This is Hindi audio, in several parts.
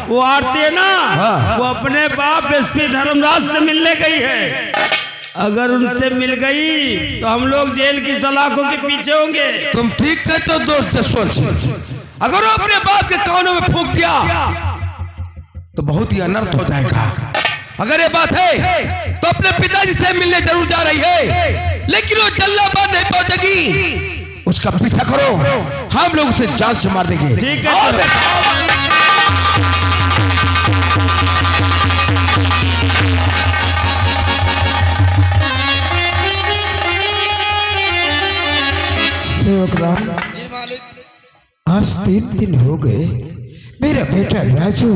वो आरती है ना, वो अपने बाप एसपी धर्मराज से मिलने गई है। अगर उनसे मिल गई तो हम लोग जेल की सलाखों के पीछे होंगे। तुम ठीक कहते हो दोस्त जसवंत सिंह। अगर वो अपने बाप के कानों में फूंक दिया तो बहुत ही अनर्थ हो जाएगा। अगर ये बात है तो अपने पिताजी से मिलने जरूर जा रही है, लेकिन वो जल्लाबाद नहीं पहुंचेगी। उसका पीछा करो, हम लोग उसे जान से मार देंगे। ठीक है। सेवक राम जी मालिक। आज 3 दिन हो गए, मेरा बेटा राजू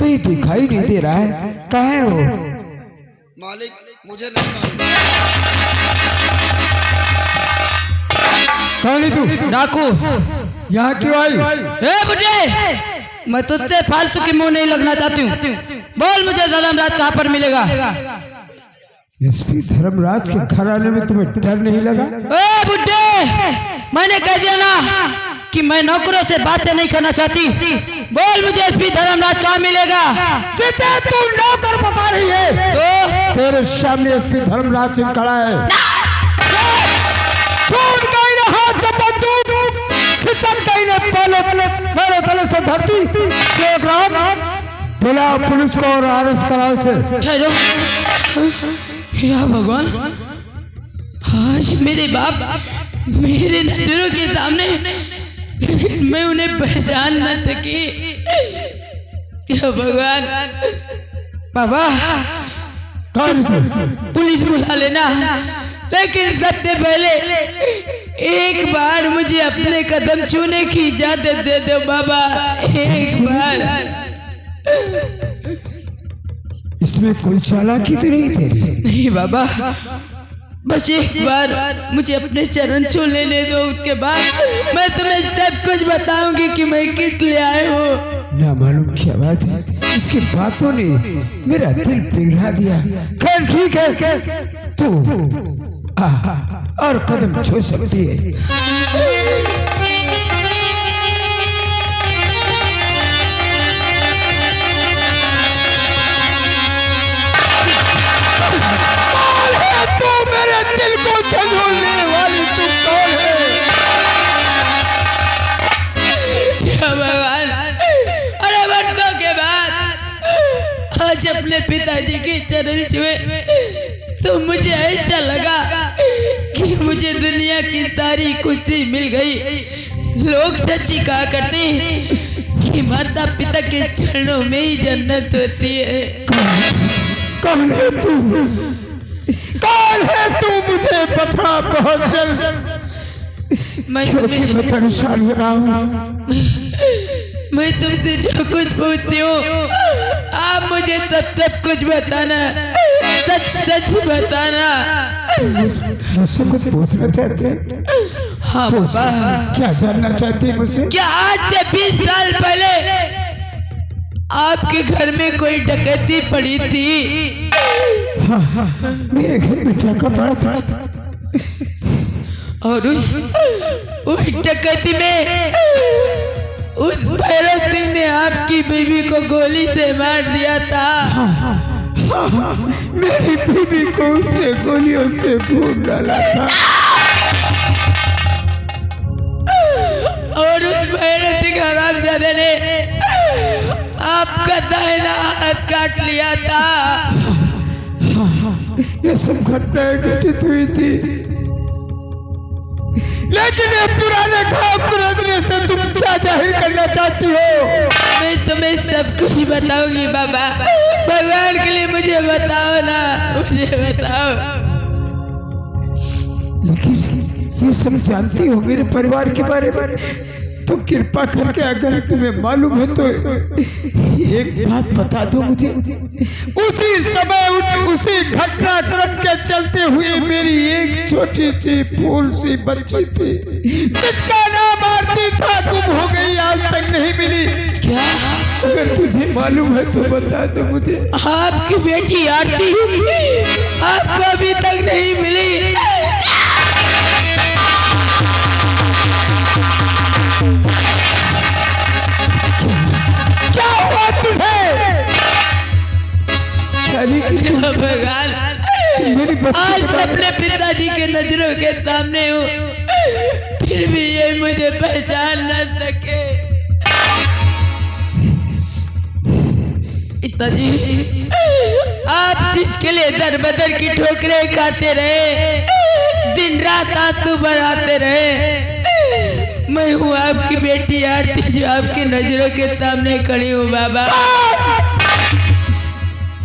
कहीं दिखाई नहीं दे रहा है। कहाँ है वो? मालिक मुझे नहीं मालूम। कौन है तू? डाकू। यहाँ क्यों आई? ए बुढ़े, मैं तुझसे फालतू की मुंह नहीं लगना चाहती हूँ। बोल मुझे धर्मराज कहाँ पर मिलेगा? एसपी धर्मराज के घर आने में तुम्हें डर नहीं लगा? ए बुढ़े, मैंने कह दिया ना कि मैं नौकरों से बातें नहीं करना चाहती। बोल मुझे एसपी धर्मराज कहाँ मिलेगा? जिसे तू नौकर बता रही है तो तेरे सामने एसपी धर्मराज सिंह खड़ा है। छूट गई ना हाथ से बंदूक, खिसक गई ना मेरे तले से धरती। सेवक राम, बुलाओ पुलिस को और अरेस्ट कराओ इसे। ठहरो। या भगवान, आज मेरे बाप मेरे नजरों के सामने, लेकिन मैं उन्हें पहचान न सकी। क्या भगवान। बाबा, कौन है? पुलिस बुला लेना, लेकिन सबसे पहले एक बार मुझे अपने कदम छूने की इजाजत दे दो बाबा। एक बार। इसमें कोई चालाकी तो नहीं तेरी? नहीं बाबा, बस एक बार मुझे अपने चरण छू लेने दो, उसके बाद मैं तुम्हें सब कुछ बताऊंगी कि मैं किस लिए आए हूँ। ना मालूम क्या बात है, इसकी बातों ने मेरा दिल पिघला दिया। खैर ठीक है, तू और कदम छू सकती है। तू मेरे दिल को झंझोड़ने वाली तू कौन है? भगवान, अरे वर्षों के बाद आज अपने पिताजी के चरण छुए तो मुझे ऐसा लगा कि मुझे दुनिया की सारी खुशी मिल गई। लोग सच्ची कहा करते हैं कि माता पिता के चरणों में ही जन्नत होती है। कौन है तू? कौन है तू? मुझे बता बहुत जल्द, मैं परेशान हो रहा हूँ। मैं तुमसे जो कुछ पूछती हूँ आप मुझे सब कुछ बताना, सच सच बताना। मुझसे कुछ पूछना चाहते हैं? हाँ बाबा। क्या जानना चाहती है मुझसे? क्या आज से 20 साल पहले आपके घर में कोई डकैती पड़ी थी? हाँ, मेरे घर में डाका पड़ा था और उस डकैती में उस भैरव सिंह ने आपकी बीवी को गोली से मार दिया था। मेरी बीवी को उसने गोलियों से भून डाला था। और उस भैरव सिंह हरामजादे ने आपका दाहिना हाथ काट लिया था। ये सब घटनाएं घटित हुई थी, लेकिन ये पुराने काम करने से तुम क्या जाहिर करना चाहती हो? मैं तुम्हें सब कुछ बताऊंगी बाबा, भगवान के लिए मुझे बताओ ना, मुझे बताओ। लेकिन ये सब जानती हो मेरे परिवार के बारे में, तो कृपा करके अगर तुम्हें मालूम है तो एक बात बता दो मुझे। उसी समय उसी घटनाक्रम के चलते हुए मेरी एक छोटी सी फूल सी बच्ची थी जिसका नाम आरती था, गुम हो गई, आज तक नहीं मिली। क्या? अगर तुझे मालूम है तो बता दो मुझे। आपकी बेटी आरती आपको अभी तक नहीं मिली? क्या हुआ भगवान, मेरी बच्ची आज के मैं बारे अपने पिताजी के नजरों के सामने हूँ, फिर भी ये मुझे पहचान न सके। पिताजी, आप जिसके लिए दर बदर की ठोकरें खाते रहे, दिन रात आंसू बहाते रहे, मैं हूँ आपकी बेटी आरती, जो आपकी नजरों के सामने खड़ी हूँ। बाबा,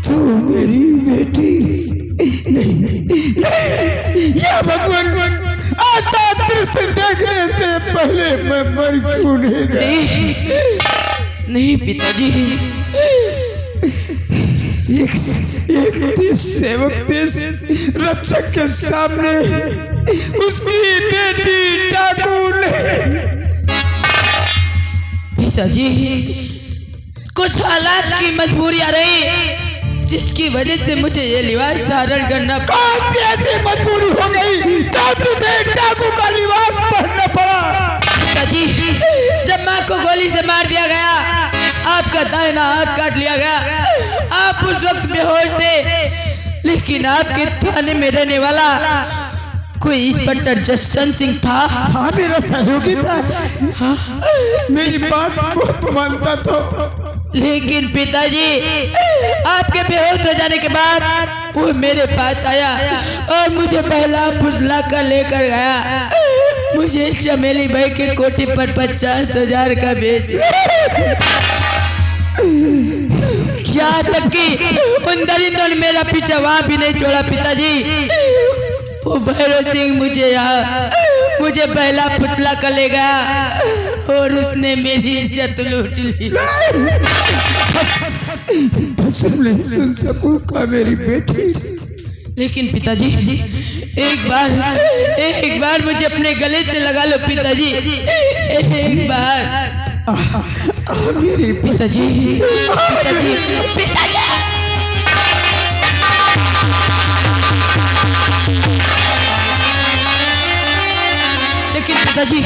तू मेरी बेटी नहीं, या भगवान, आशा दृश्य देखने से पहले मैं मर क्यों नहीं गया? नहीं पिताजी, एक देश सेवक, देश रक्षक के सामने उसकी बेटी डाकू ने। पिताजी, कुछ हालात की मजबूरियां रही जिसकी वजह से मुझे ये लिबास धारण करना। कौन सी ऐसी मजबूरी हो गई तो तुझे डाकू का लिबास पहनना पड़ा? पिताजी, जब माँ को गोली से मार दिया गया, आपका दाहिना हाथ काट लिया गया, आप उस वक्त बेहोश थे, लेकिन आपके थाने में रहने वाला कोई इंस्पेक्टर जसवंत सिंह था। हाँ, मेरा सहयोगी था। मेरी बात बहुत मानता था। लेकिन पिताजी, आपके बेहोश हो जाने के बाद वो मेरे पास आया और मुझे पहला फुसला कर लेकर गया। मुझे चमेली भाई के कोठी पर 50,000 का बेच, यहाँ तक कि उन दरिंदों ने मेरा पीछा वहां भी नहीं छोड़ा। पिताजी, वो भैरव सिंह मुझे पहला पुतला कर ले गया और उसने मेरी इज्जत लूट ली। बस नहीं सुन सकूंगा मेरी बेटी। लेकिन पिताजी, एक बार मुझे अपने गले से लगा लो पिताजी, एक बार। मेरी पिताजी, पिताजी, पिताजी। लेकिन पिताजी,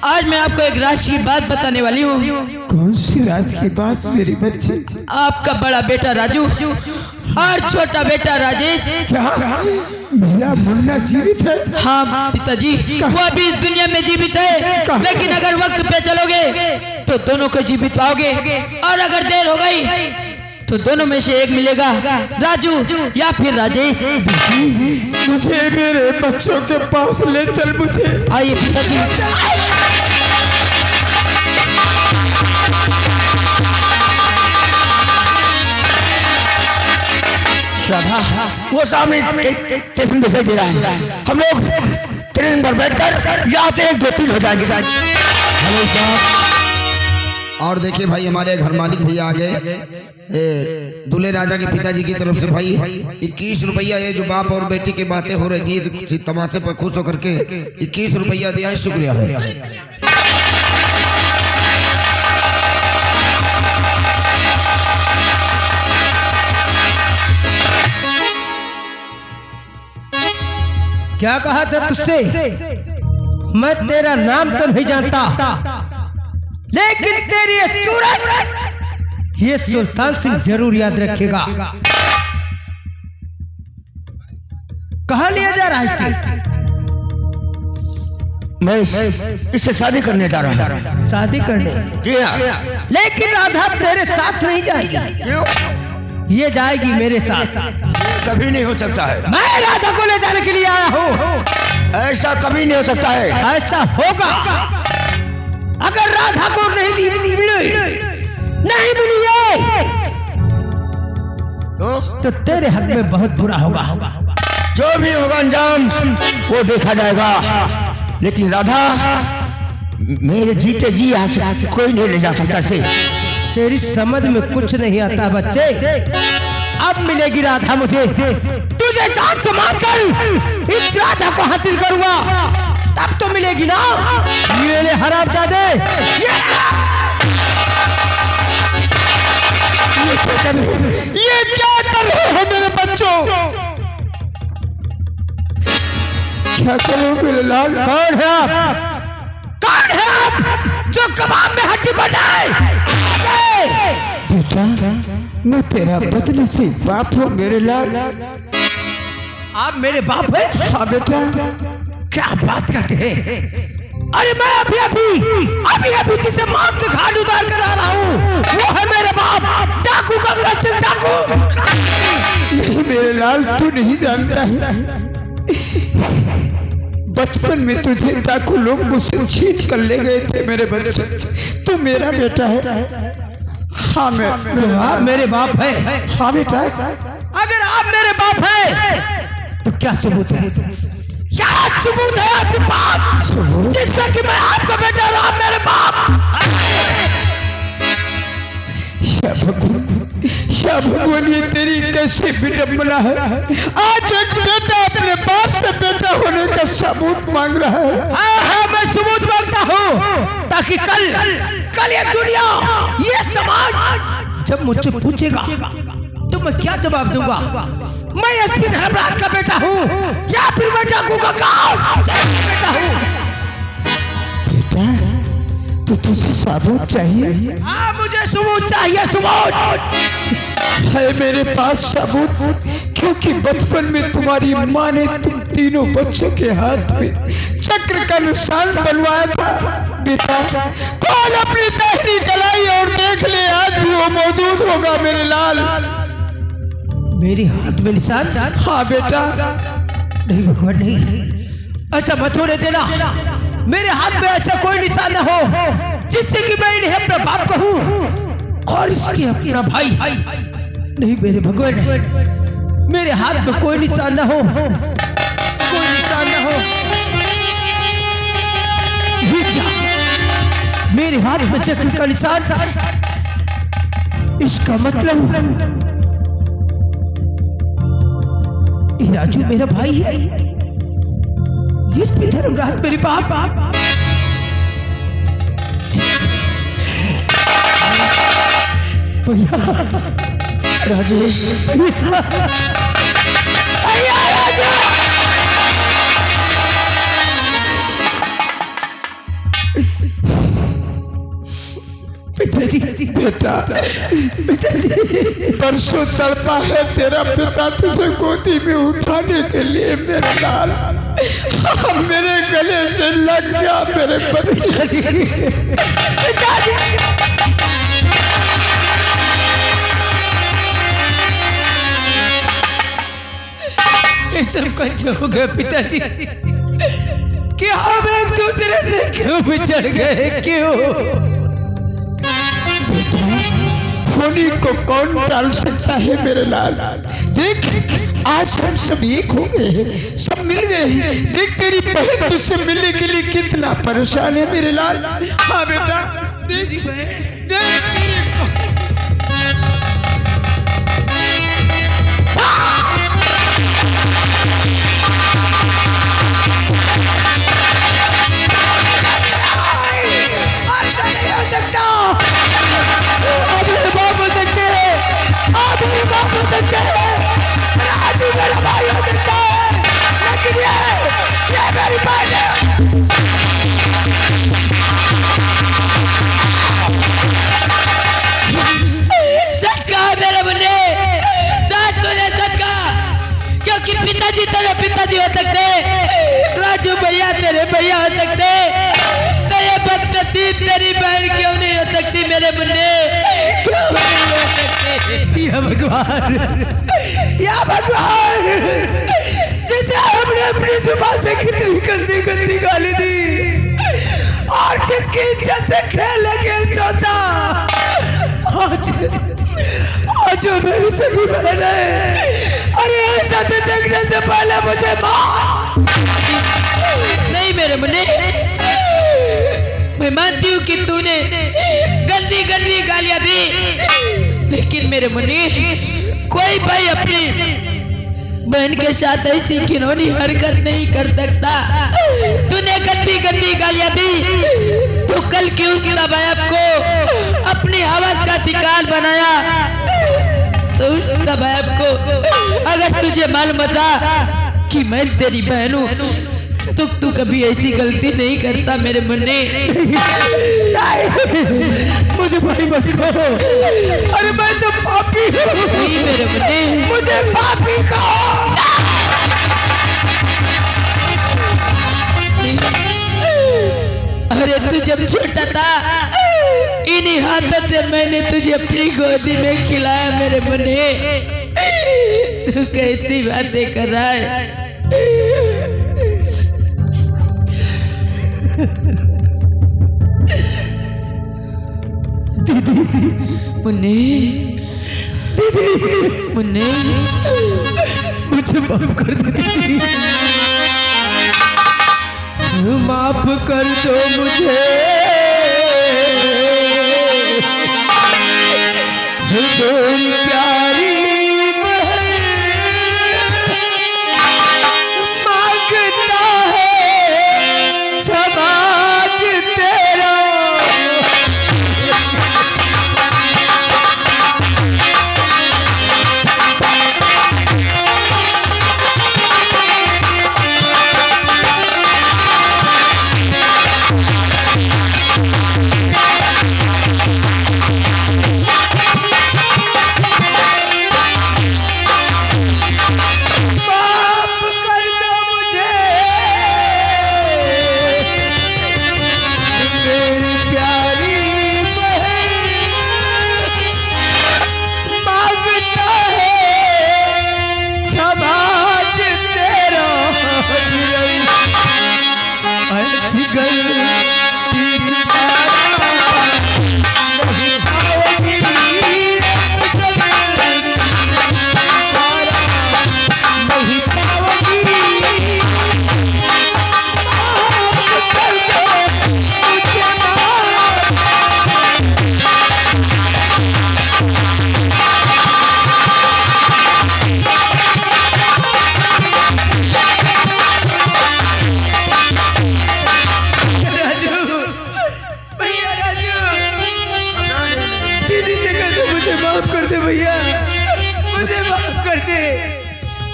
आज मैं आपको एक राज की बात बताने वाली हूँ। कौन सी राज की बात मेरी बच्ची? आपका बड़ा बेटा राजू और छोटा बेटा राजेश। क्या मेरा मुन्ना जीवित है? हाँ पिताजी, वो अभी इस दुनिया में जीवित है, लेकिन अगर वक्त पे चलोगे तो दोनों को जीवित पाओगे, और अगर देर हो गई तो दोनों में से एक मिलेगा, राजू या फिर राजेश। मुझे मेरे बच्चों के पास ले चल। मुझे आइए पिताजी। राधा, वो सामने स्टेशन दिखाई दे रहा है। हम लोग ट्रेन पर बैठकर यहाँ से 1-2-3 हो जाएंगे। हेलो साहब। और देखिए भाई, हमारे घर मालिक भैया आ गए। दूल्हे राजा के पिताजी की तरफ से भाई 21 रुपया, ये जो बाप और बेटी की बातें हो रही थी तमाशे पर खुश होकर के 21 रुपया दिया है, शुक्रिया है। क्या कहा था तुझसे? मैं तेरा नाम तो नहीं जानता, लेकिन तेरी ये सूरत ये सुल्तान सिंह जरूर याद रखेगा। कहाँ लिया जा रहा है इसे? मैं इससे शादी करने जा रहा हूँ। शादी करने? जी हाँ। लेकिन राधा तेरे साथ नहीं जाएगी। क्यों? ये जाएगी मेरे साथ। कभी नहीं हो सकता है। मैं राधा को ले जाने के लिए आया हूँ। ऐसा कभी नहीं हो सकता है। ऐसा होगा अगर राधा को नहीं मिली तो तेरे हक में बहुत बुरा होगा। जो भी होगा अंजाम वो देखा जाएगा, लेकिन राधा मेरे जीते जी यहाँ से कोई नहीं ले जा सकता इसे। तेरी समझ में कुछ नहीं आता बच्चे। अब मिलेगी राधा मुझे, तुझे जान से मारकर इस राधा को हासिल करूंगा, तब तो मिलेगी ना। ये ले हरामजादे, ये क्या कर रहे हो मेरे बच्चों? क्या करो मेरे लाल? कौन है आप? कौन है आप जो कबाब में हड्डी बनाए? बेटा मैं तेरा बदनसीब बाप हूँ मेरे लाल। आप मेरे बाप है? हाँ बेटा। क्या बात करते हैं? अरे मैं अभी जिसे मौत के घाट उतार कर आ रहा हूँ वो है मेरे बाप डाकू गंगा सिंह डाकू। नहीं मेरे लाल, तू नहीं जानता है, बचपन में तुझे डाकू लोग मुझसे छीन कर ले गए थे मेरे बच्चे। तू मेरा बेटा है। हाँ आप मेरे बाप है? हाँ बेटा। अगर आप मेरे बाप है तो क्या सबूत है? क्या सबूत है आपके पास जिससे कि मैं आपका बेटा और आप मेरे बाप? शाह भगवान, ये तेरी कैसी विडंबना है। आज एक बेटा अपने बाप से बेटा होने का सबूत मांग रहा है। हाँ, मैं सबूत मांगता हूँ ताकि कल ये दुनिया, ये समाज जब मुझसे पूछेगा तो मैं क्या जवाब दूंगा? मैं एसपी धर्मराज का बेटा हूँ या फिर मैं डाकू का बेटा हूँ? बेटा तो तुझे सबूत चाहिए? हाँ, मुझे सबूत चाहिए, सबूत है मेरे पास सबूत, क्योंकि बचपन में तुम्हारी माँ ने तुम तीनों बच्चों के हाथ में चक्र का निशान बनवाया था। बेटा खोल अपनी दाहिनी कलाई और देख ले, आज भी वो मौजूद होगा मेरे लाल। मेरे हाथ में निशान? हाँ बेटा। नहीं भगवान नहीं, ऐसा मत होने देना। मेरे हाथ में ऐसा कोई निशान न हो जिससे कि मैं इन्हें अपना बाप कहूँ और इसके अपना भाई। नहीं मेरे भगवान, मेरे हाथ में कोई निशान न हो, कोई निशान न हो। ये क्या? मेरे हाथ में चक्र का निशान, इसका मतलब राजू मेरा भाई है, इस पे धर्मराज मेरे बाप। भैया राजेश, भैया राजू, पिताजी। बेटा पिताजी, परसों तड़पा है तेरा पिता तुझे गोदी में उठाने के लिए मेरे लाल। मेरे गले से लग जा मेरे बच्चे। पिताजी, पिताजी। ये सब कैसे हो गया पिताजी? कि हम एक दूसरे से क्यों बिछड़ गए? क्यों? होली को कौन टाल सकता है मेरे लाल? देख आज हम सब एक हो गए हैं, सब मिल गए हैं। देख तेरी बहन तुझसे मिलने के लिए कितना परेशान है मेरे लाल। हाँ बेटा, देख तेरी ऐसा नहीं हो सकता। आप मेरे बाप हो सकते हैं, आप मेरे बाप हो सकते हैं, राजू मेरा भाई हो सकता है, लेकिन ये मेरी बहन है। सच कहा मेरे मुन्ने, सच तूने सच कहा, क्योंकि पिताजी तेरे पिताजी हो सकते, राजू भैया तेरे भैया हो सकते, तो ये बदनसीब तेरी बहन क्यों नहीं हो सकती मेरे मुन्ने? क्यों नहीं हो सकती? या भगवान, या भगवान, जिसे हमने अपनी जुबान से कितनी गंदी गंदी गाली दी और जिसकी इज्जत से खेल खेल सोचा, आज मेरी सगी बहन है। अरे ऐसा तो देखने से पहले मुझे मार। नहीं मेरे मुन्ने, मैं मानती हूँ कि तूने गंदी गंदी गालियां दी, लेकिन मेरे मुन्ने कोई भाई अपनी बहन के साथ ऐसी घिनौनी हरकत नहीं कर सकता। तूने गंदी गंदी गालियां दी तो कल की उस तबायब को अपनी आवाज का शिकार बनाया, तो उस तबायब को अगर तुझे मालूम था कि मैं तेरी बहन हूँ तो तू कभी ऐसी गलती नहीं करता मेरे मुन्ने। मुझे भाई मत कहो, अरे मैं तो पापी हूँ। नहीं मेरे मुन्ने, मुझे पापी कहो। अरे तू जब छोटा था इन्हीं हाथों से मैंने तुझे अपनी गोदी में खिलाया मेरे मुन्ने। तू कैसी बातें कर रहा है। दीदी, मुन्ने, दीदी, मुन्ने, मुझे माफ कर दो दीदी, माफ कर दो मुझे। तेरी प्यारी बहन मांगता है समाज तेरा।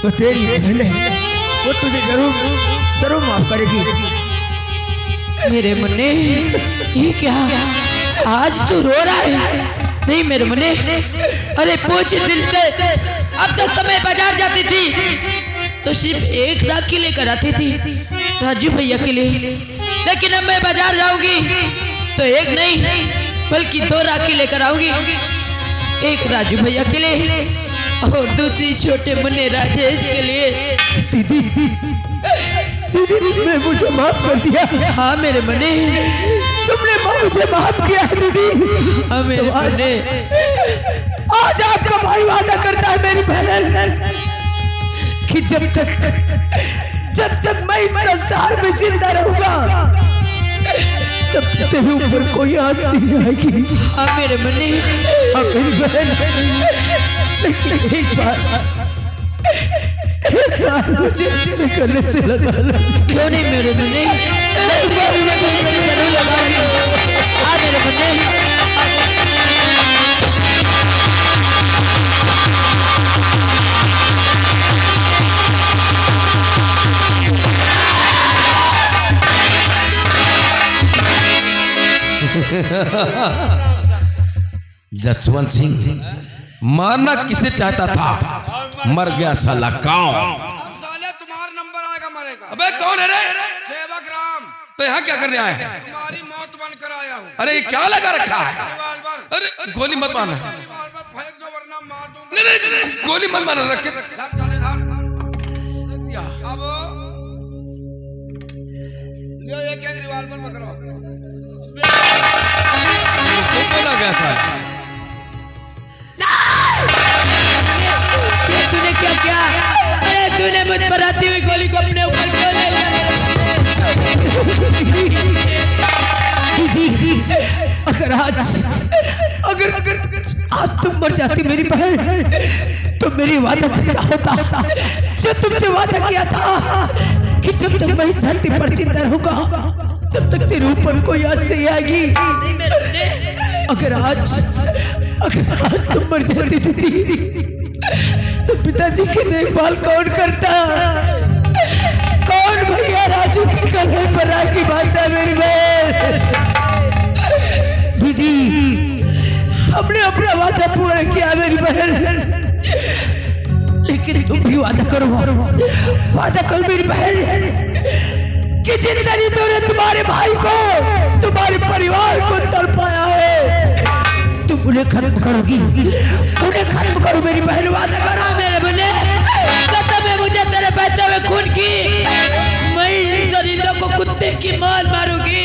वो तेरी बहन है, वो तुझे जरूर माफ करेगी। मेरे मुन्ने, ये क्या आज तू रो रहा है? नहीं मेरे मुन्ने, अरे पूछ दिल से। अब तक तो मैं बाजार जाती थी तो सिर्फ एक राखी लेकर आती थी राजू भैया के लिए, लेकिन अब मैं बाजार जाऊंगी तो एक नहीं बल्कि 2 राखी लेकर आऊंगी। एक राजू भैया के लिए और दूसरी छोटे मुन्ने राजेश के लिए। दीदी, दीदी तुमने मुझे माफ कर दिया। हाँ मेरे मुन्ने, तुमने मुझे माफ किया है दीदी। हाँ मेरे मुन्ने। आज आपका भाई वादा करता है मेरी बहन कि जब तक मैं इस संसार में जिंदा रहूंगा तब तक तेरे ऊपर कोई आँच नहीं आएगी। हाँ मेरे मुन्ने। हाँ मेरी बहन, लेकिन एक बार मुझे अपने गले से लगा लो। क्यों नहीं मेरे मुन्ने, जरूर लगाऊंगी। हाँ मेरे मुन्ने। जसवंत सिंह मारना किसे चाहता था, मर गया साला गाँव। साले तुम्हारा नंबर आएगा मरेगा। अबे कौन है रे? सेवक राम। तो यहाँ क्या करने आए हैं? तुम्हारी मौत बनकर आया हूँ। अरे ये क्या लगा रखा है? रिवाल्वर। अरे गोली मत मारना। रिवाल्वर फेंक दो वरना मार दूंगा। नहीं गोली मत मारना, रखे। धर साले धर। अब लियो एक रिवाल्वर पकड़ो। बोला गया था। ये तूने क्या किया? अरे तूने मुझ पर आती हुई गोली को अपने ऊपर क्यों ले लिया? दीदी, अगर आज तुम मर जाती मेरी बहन तो मेरी वादा क्या होता जो तुमसे वादा किया था कि जब तक मैं इस धरती पर जिंदा रहूंगा तब तक तेरे ऊपर कोई आँच नहीं आएगी। नहीं मेरे मुन्ने। अगर आज तुम मर जाती दीदी तो पिताजी की देखभाल कौन करता? कौन भैया राजू की कलह पर की बात है मेरी बहन। दीदी हमने अपना वादा पूरा किया मेरी बहन, लेकिन तुम भी वादा करो मेरी बहन कि जिन तरीकों ने तुम्हारे भाई को, तुम्हारे परिवार को तड़पाया है, तुम उन्हें खत्म करोगी, उन्हें खत्म करो मेरी बहन, वादा करो मेरे बने। कसम है मुझे तेरे बहते हुए खून की, मैं इन दरिंदों को कुत्ते की मार मारूंगी,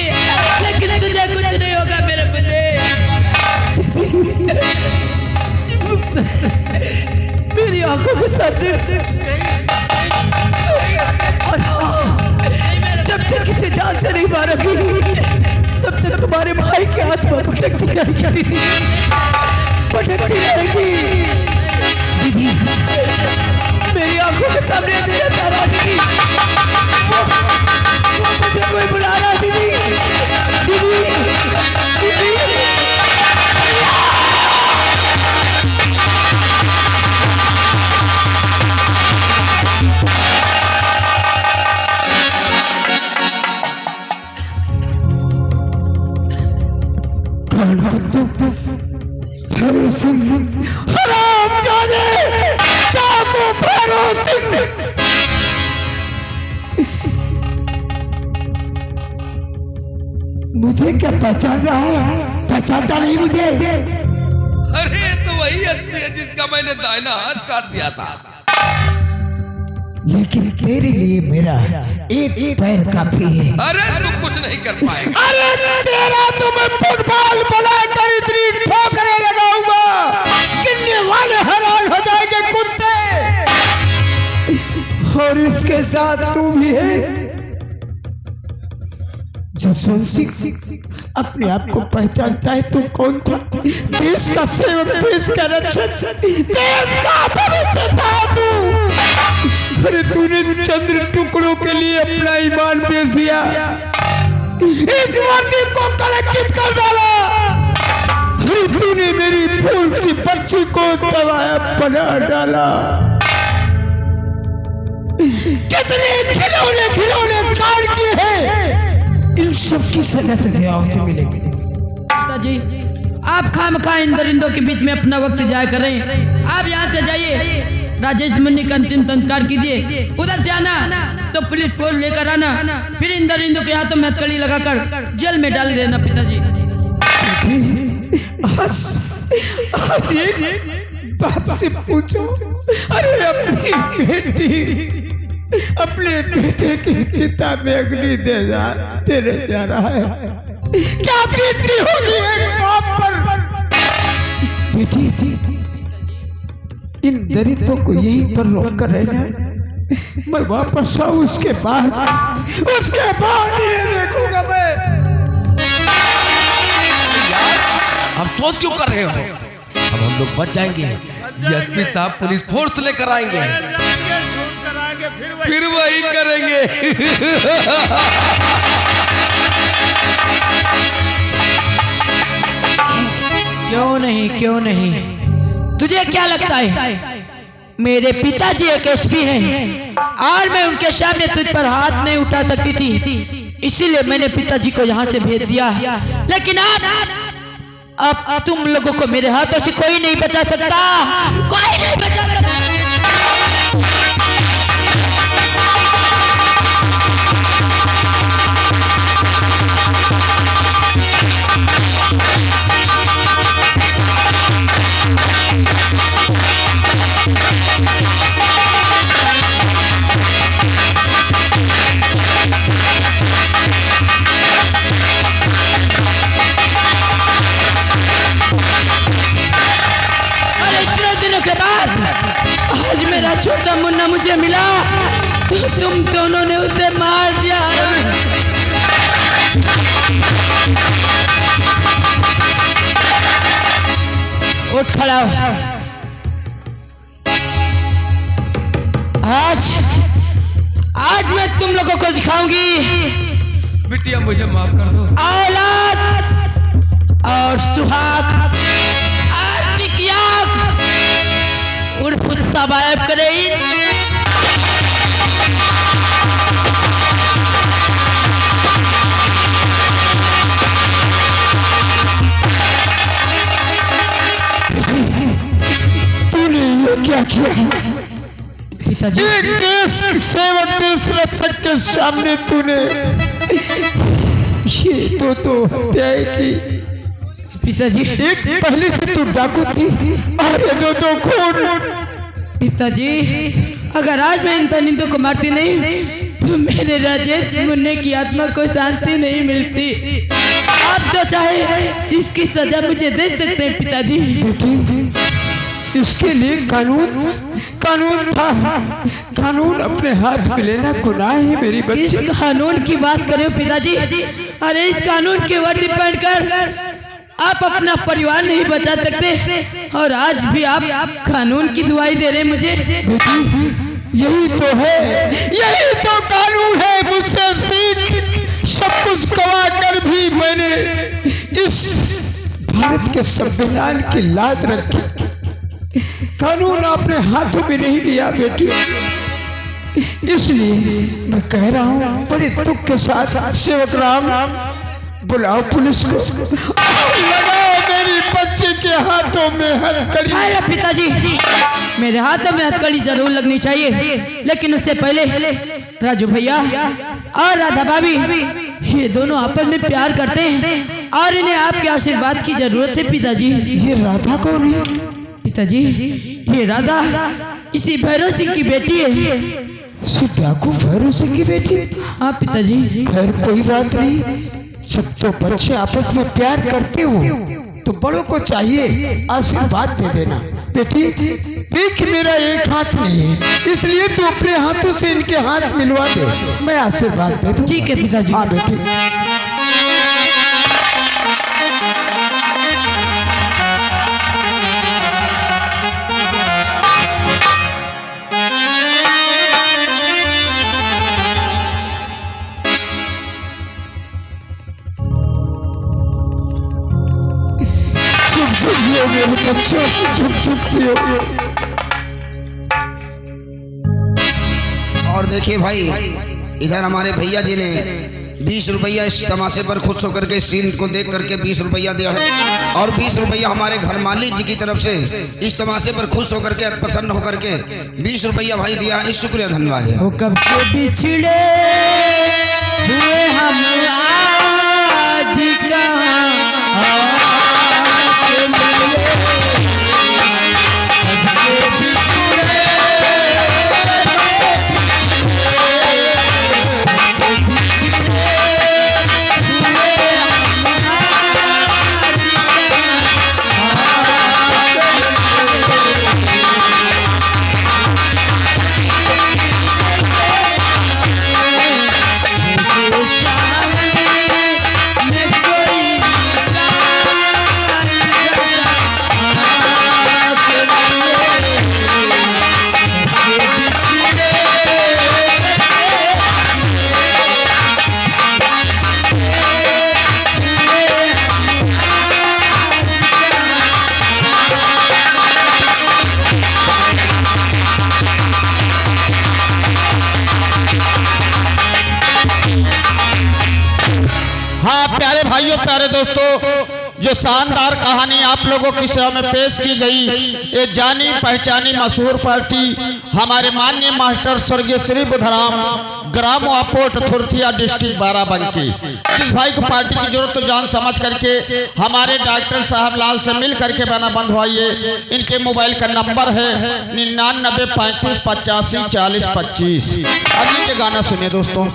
लेकिन तुझे कुछ नहीं होगा मेरे बने। मेरी आंखों के सामने, और जब तक किसी जान से नहीं मारोगी तब तक तुम्हारे भाई के आत्मा भटकती रहेगी दीदी, भटकती रहेगी दीदी। मेरी आंखों के सामने अंधेरा चाह रहा दीदी, वो मुझे कोई बुला रहा दीदी, दीदी दीदी। भैरव सिंह, हरामजादे, डाकू भैरव सिंह। मुझे क्या पहचान रहा है? पहचानता नहीं मुझे? अरे तो वही आदमी है जिसका मैंने दाहिना हाथ काट दिया था। लेकिन तेरे लिए मेरा एक पैर काफी है। अरे तू कुछ नहीं कर पाएगा। अरे तेरा तो मैं फुटबॉल बनाकर इतनी ठोकरें लगाऊंगा, गिनने वाले हैरान हो जाएंगे कुत्ते। और इसके साथ तू भी है जसवंत सिंह, अपने आप को पहचानता है तू कौन था? देश का सेवक, देश का रक्षक, देश का भविष्य था तू। अरे तूने चंद्र टुकड़ों के लिए अपना ईमान बेच दिया, इस वर्दी को कलंकित कर डाला। अरे तूने मेरी फूल सी बच्ची को तबाया बना डाला। कितने खिलौने खिलौने काट किए हैं, इन सब की सजा तुझे आवती मिलेगी। पिताजी आप खामखा इन दरिंदों के बीच में अपना वक्त जाया करें। आप यहाँ से जाइए, राजेश मुन्नी का अंतिम संस्कार कीजिए। उधर से आना तो पुलिस फोर्स लेकर आना, फिर इन दरिंदों के हाथों में हथकड़ी लगाकर जेल में डाल देना। पिताजी आज एक बात से पूछो, अरे अपने बेटे की चिता में अग्नि तेरे जा रहा है, क्या बीतती होगी एक बाप पर? बेटी इन दरिद्रों को यहीं पर रोक कर रहना, मैं वापस आऊं उसके बाद इन्हें देखूंगा मैं। अब सोच क्यों कर रहे हो? अब हम लोग बच जाएंगे, एसपी साहब पुलिस फोर्स लेकर आएंगे, फिर वही करेंगे। क्यों नहीं, तुझे क्या लगता है मेरे पिताजी एक एसपी हैं और मैं उनके सामने तुझ पर हाथ नहीं उठा सकती थी, इसीलिए मैंने पिताजी को यहाँ से भेज दिया। लेकिन अब तुम लोगों को मेरे हाथों से कोई नहीं बचा सकता, कोई नहीं बचा सकता। आज मेरा छोटा मुन्ना मुझे मिला तो तुम दोनों ने उसे मार दिया। उठ खड़ा हो। आज मैं तुम लोगों को दिखाऊंगी बिटिया, मुझे माफ कर दो। औलाद और सुहाग आर्थिक उर्फ तबायब करें। क्या किया? पिताजी एक देश सेवक, देश रक्षक के सामने तूने ये तो हत्याएं की। पिताजी एक पहले से तू डाकू थी और ये दो खून। पिताजी अगर आज मैं इन तनिंदों को मारती नहीं तो मेरे राजेश मुन्ने की आत्मा को शांति नहीं मिलती। आप जो चाहे इसकी सजा मुझे दे सकते हैं पिताजी। बेटी इसके लिए कानून था। कानून अपने हाथ में लेना गुनाह है मेरी किस बच्ची। कानून की बात कर रहे हो पिताजी? अरे इस कानून के वर्दी पहनकर आप अपना परिवार नहीं बचा सकते और आज भी आप कानून की दुआई दे रहे हैं मुझे। बेटी यही तो है, यही तो कानून है। मुझसे सीख। सब कुछ गवा कर भी मैंने इस भारत के संविधान की लाज रखी। कानून अपने हाथों में नहीं लिया बेटी। इसलिए मैं कह रहा हूँ बड़े दुख के साथ, सेवक राम बुलाओ पुलिस को और लगाओ मेरी बच्ची के हाथों में हथकड़ी। अरे पिताजी मेरे हाथों में हथकड़ी जरूर लगनी चाहिए, लेकिन उससे पहले राजू भैया और राधा भाभी ये दोनों आपस में प्यार करते हैं और इन्हें आपके आशीर्वाद की जरूरत है पिताजी। ये राधा कौन है? पिताजी ये राधा इसी भैरव सिंह की बेटी है। डाकू भैरव सिंह की बेटी? हाँ पिताजी। खैर कोई बात नहीं। जब तो बच्चे आपस में प्यार करते हो तो बड़ों को चाहिए आशीर्वाद दे देना। बेटी देख मेरा एक हाथ नहीं है, इसलिए तू अपने हाथों से इनके हाथ मिलवा दे, मैं आशीर्वाद दे दूं। ठीक है पिताजी। हाँ बेटी। मेरे बच्चों चुप और देखिए भाई इधर हमारे भैया जी ने 20 रुपया इस तमाशे पर खुश होकर के सीन को देख करके 20 रुपया दिया है और 20 रुपया हमारे घर मालिक जी की तरफ से इस तमाशे पर खुश होकर के प्रसन्न होकर के 20 रुपया भाई दिया है। शुक्रिया धन्यवाद है। वो कब के बिछड़े हुए हम आज कहाँ भाइयों प्यारे दोस्तों, जो शानदार कहानी आप लोगों की सेवा में पेश की गई, ये जानी पहचानी मशहूर पार्टी हमारे माननीय मास्टर स्वर्गीय श्री बुधराम, ग्राम वापोट थुरथिया डिस्ट्रिक्ट बाराबंकी। जिस भाई को पार्टी की जरूरत तो जान समझ करके हमारे डॉक्टर साहब लाल से मिल करके बना बंधवाइए। इनके मोबाइल का नंबर है 99 35 85 40 25। अगले के गाना सुनिए दोस्तों।